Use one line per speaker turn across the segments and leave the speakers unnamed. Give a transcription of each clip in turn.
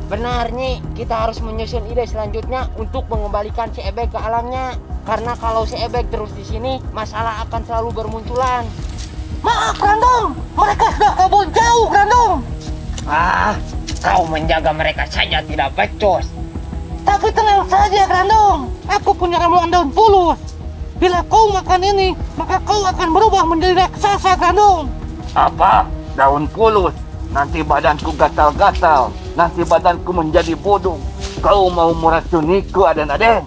Benar Nyi, kita harus menyusun ide selanjutnya untuk mengembalikan si Ebek ke alamnya. Karena kalau si Ebek terus di sini, masalah akan selalu bermunculan.
Maaf Grandong, mereka sudah kabur jauh Grandong.
Kau menjaga mereka saja tidak becus.
Tapi tenang saja Grandong, aku punya ramuan daun pulus. Bila kau makan ini, maka kau akan berubah menjadi raksasa Grandong.
Apa? Daun pulus? Nanti badanku gatal-gatal. Nanti badanku menjadi bodong. Kau mau meracuniku, Aden-Aden?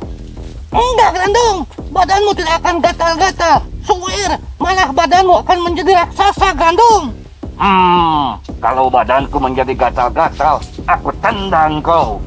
Enggak, Grandong. Badanmu tidak akan gatal-gatal. Suwir, malah badanmu akan menjadi raksasa, Grandong.
Kalau badanku menjadi gatal-gatal, aku tendang kau.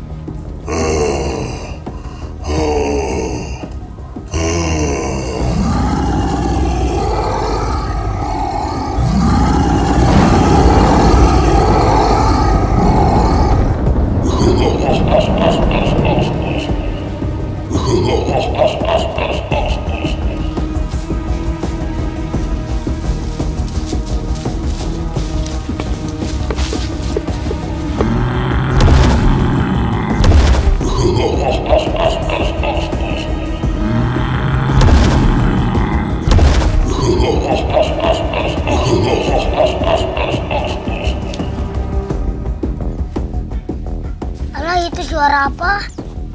Alah, itu suara apa?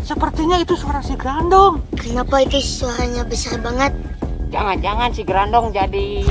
Sepertinya itu suara si Grandong.
Kenapa itu suaranya besar banget?
Jangan-jangan si Grandong jadi...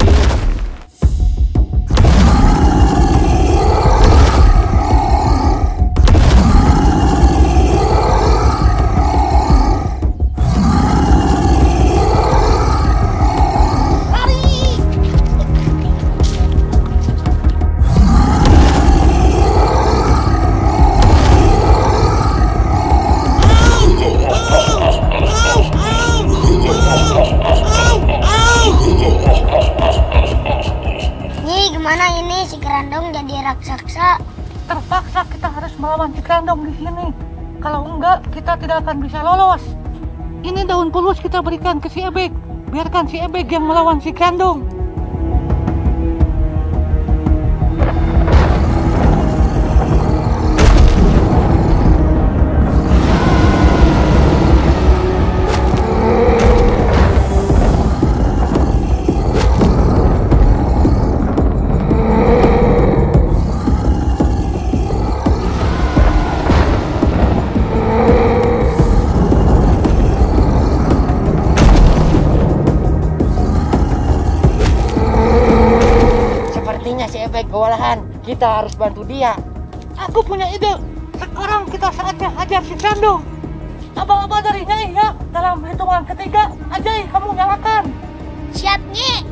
Gimana ini si Grandong jadi raksasa?
Terpaksa kita harus melawan si Grandong di sini. Kalau enggak, kita tidak akan bisa lolos. Ini daun pulus kita berikan ke si Ebek. Biarkan si Ebek yang melawan si Grandong. Si Ebek kewalahan, kita harus bantu dia. Aku punya ide. Sekarang kita saatnya hajar si Grandong. Abang-abang dari Nyai ya. Dalam hitungan ketiga, Ajay kamu nyalakan.
Siap, Nyi.